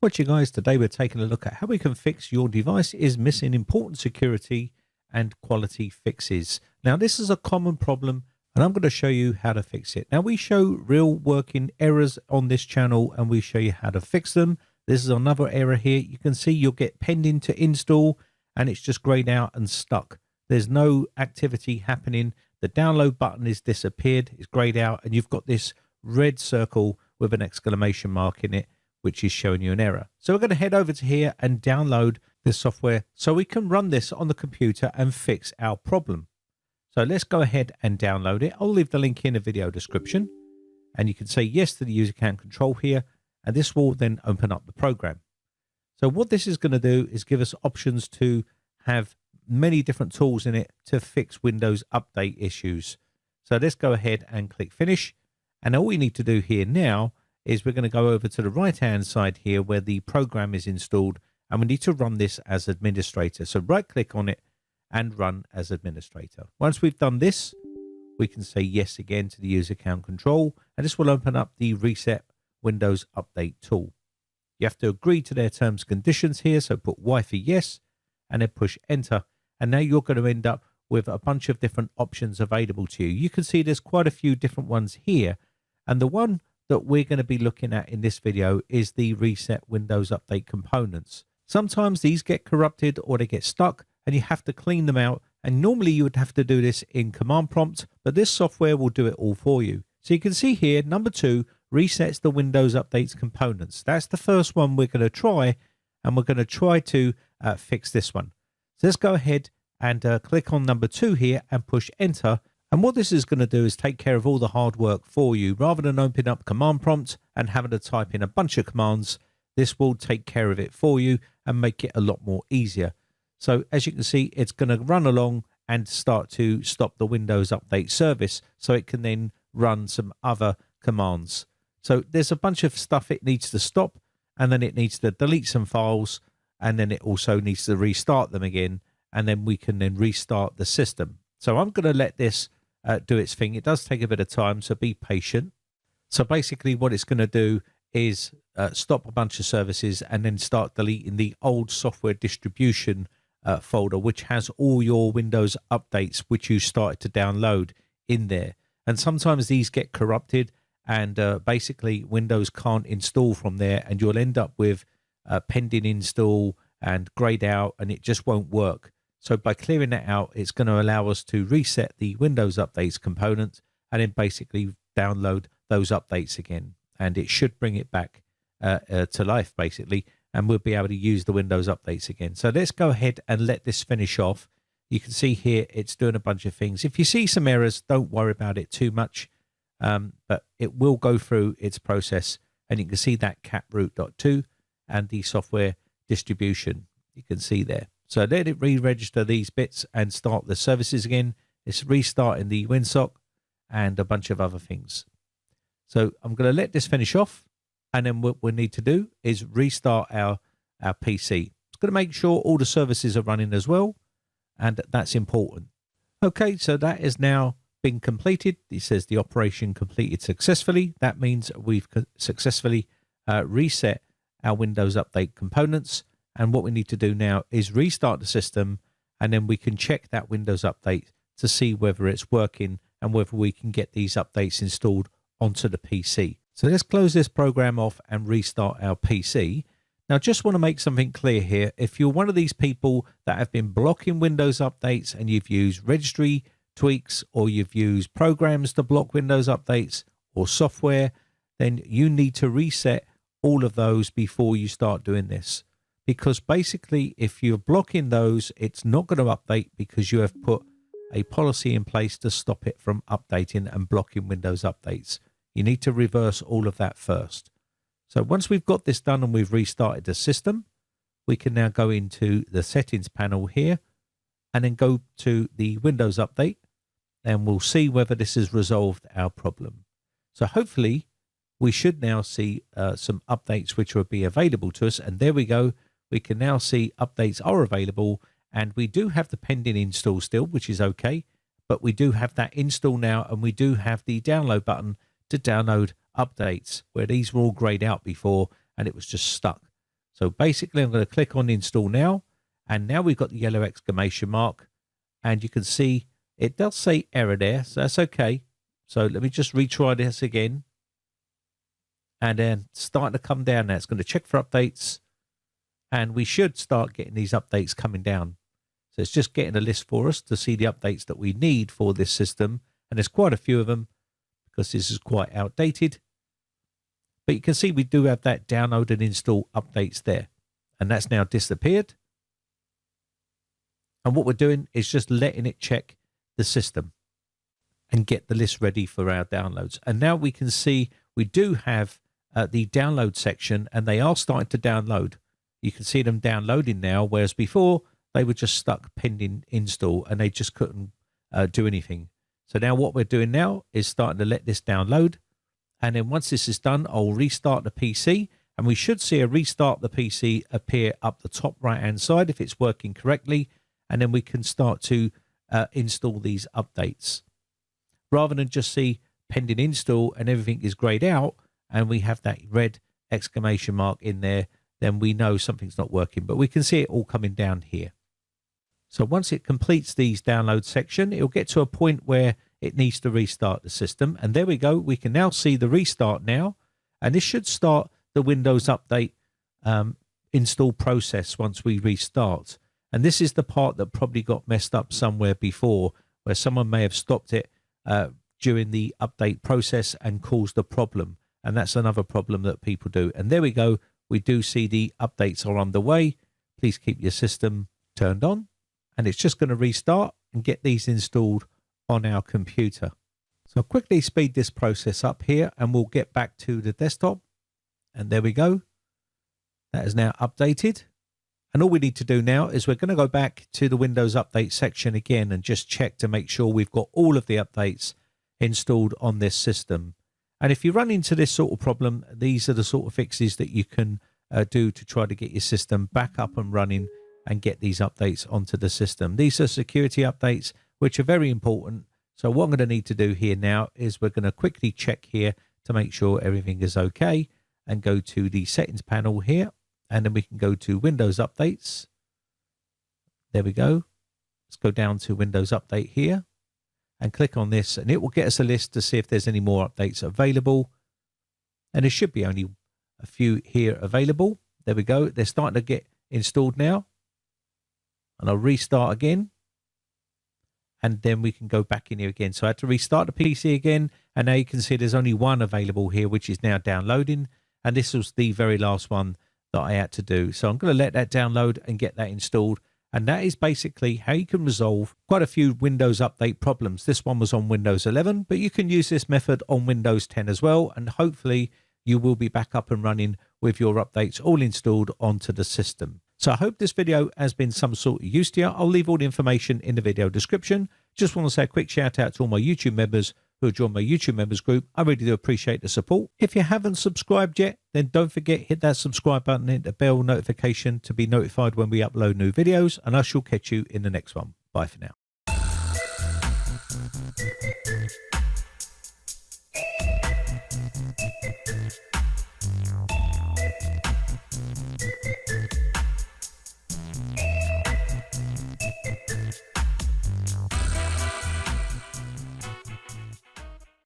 What you guys, today we're taking a look at how we can fix your device is missing important security and quality fixes. Now this is a common problem and I'm going to show you how to fix it. Now we show real working errors on this channel and we show you how to fix them. This is another error here. You can see you'll get pending to install and it's just grayed out and stuck. There's no activity happening. The download button is disappeared, it's grayed out, and you've got this red circle with an exclamation mark in it, which is showing you an error. So we're going to head over to here and download this software so we can run this on the computer and fix our problem. So let's go ahead and download it. I'll leave the link in the video description and you can say yes to the user account control here, and this will then open up the program. So what this is going to do is give us options to have many different tools in it to fix Windows update issues. So let's go ahead and click finish. And all we need to do here now is we're going to go over to the right hand side here where the program is installed, and we need to run this as administrator. So right click on it and run as administrator. Once we've done this, we can say yes again to the user account control, and this will open up the reset Windows update tool. You have to agree to their terms and conditions here, so put Y for yes and then push enter, and now you're going to end up with a bunch of different options available to you. You can see there's quite a few different ones here, and the one that we're going to be looking at in this video is the reset Windows update components. Sometimes these get corrupted or they get stuck and you have to clean them out, and normally you would have to do this in command prompt, but this software will do it all for you. So you can see here number 2 resets the Windows updates components. That's the first one we're going to try, and we're going to try to fix this one. So let's go ahead and click on number 2 here and push enter. And what this is going to do is take care of all the hard work for you. Rather than open up command prompt and having to type in a bunch of commands, this will take care of it for you and make it a lot more easier. So as you can see, it's going to run along and start to stop the Windows update service so it can then run some other commands. So there's a bunch of stuff it needs to stop, and then it needs to delete some files, and then it also needs to restart them again, and then we can then restart the system. So I'm going to let this do its thing. It does take a bit of time, so be patient. So basically what it's going to do is stop a bunch of services and then start deleting the old software distribution folder, which has all your Windows updates which you started to download in there. And sometimes these get corrupted and basically Windows can't install from there, and you'll end up with pending install and grayed out, and it just won't work. So by clearing that out, it's going to allow us to reset the Windows updates component and then basically download those updates again. And it should bring it back to life basically, and we'll be able to use the Windows updates again. So let's go ahead and let this finish off. You can see here it's doing a bunch of things. If you see some errors, don't worry about it too much, but it will go through its process. And you can see that catroot.2 and the software distribution you can see there. So let it re-register these bits and start the services again. It's restarting the WinSock and a bunch of other things. So I'm going to let this finish off, and then what we need to do is restart our PC. It's going to make sure all the services are running as well, and that's important. Okay, so that is now been completed. It says the operation completed successfully. That means we've successfully reset our Windows update components. And what we need to do now is restart the system, and then we can check that Windows update to see whether it's working and whether we can get these updates installed onto the PC. So let's close this program off and restart our PC. Now, just want to make something clear here. If you're one of these people that have been blocking Windows updates and you've used registry tweaks, or you've used programs to block Windows updates or software, then you need to reset all of those before you start doing this. Because basically, if you're blocking those, it's not going to update because you have put a policy in place to stop it from updating and blocking Windows updates. You need to reverse all of that first. So once we've got this done and we've restarted the system, we can now go into the settings panel here and then go to the Windows update, and we'll see whether this has resolved our problem. So hopefully we should now see some updates which will be available to us, and there we go. We can now see updates are available, and we do have the pending install still, which is okay, but we do have that install now, and we do have the download button to download updates, where these were all grayed out before and it was just stuck. So basically I'm going to click on install now, and now we've got the yellow exclamation mark, and you can see it does say error there, so that's okay. So let me just retry this again, and then starting to come down now. It's going to check for updates, and we should start getting these updates coming down. So it's just getting a list for us to see the updates that we need for this system, and there's quite a few of them because this is quite outdated. But you can see we do have that download and install updates there, and that's now disappeared. And what we're doing is just letting it check the system and get the list ready for our downloads. And now we can see we do have the download section, and they are starting to download. You can see them downloading now, whereas before they were just stuck pending install and they just couldn't do anything. So now what we're doing now is starting to let this download. And then once this is done, I'll restart the PC, and we should see a restart the PC appear up the top right hand side if it's working correctly. And then we can start to install these updates. Rather than just see pending install and everything is grayed out and we have that red exclamation mark in there, then we know something's not working. But we can see it all coming down here. So once it completes these download section, it'll get to a point where it needs to restart the system. And there we go. We can now see the restart now. And this should start the Windows Update install process once we restart. And this is the part that probably got messed up somewhere before, where someone may have stopped it during the update process and caused a problem. And that's another problem that people do. And there we go. We do see the updates are underway. Please keep your system turned on. And it's just going to restart and get these installed on our computer. So I'll quickly speed this process up here, and we'll get back to the desktop. And there we go. That is now updated. And all we need to do now is we're going to go back to the Windows Update section again and just check to make sure we've got all of the updates installed on this system. And if you run into this sort of problem, these are the sort of fixes that you can do to try to get your system back up and running and get these updates onto the system. These are security updates, which are very important. So what I'm going to need to do here now is we're going to quickly check here to make sure everything is okay, and go to the settings panel here, and then we can go to Windows Updates. There we go. Let's go down to Windows Update here and click on this, and it will get us a list to see if there's any more updates available. And there should be only a few here available. There we go. They're starting to get installed now. And I'll restart again. And then we can go back in here again. So I had to restart the PC again. And now you can see there's only one available here, which is now downloading. And this was the very last one that I had to do. So I'm going to let that download and get that installed. And that is basically how you can resolve quite a few Windows Update problems. This one was on Windows 11, but you can use this method on Windows 10 as well. And hopefully you will be back up and running with your updates all installed onto the system. So I hope this video has been some sort of use to you. I'll leave all the information in the video description. Just want to say a quick shout out to all my YouTube members who have joined my YouTube members group. I really do appreciate the support. If you haven't subscribed yet, then don't forget, hit that subscribe button, hit the bell notification to be notified when we upload new videos, and I shall catch you in the next one. Bye for now.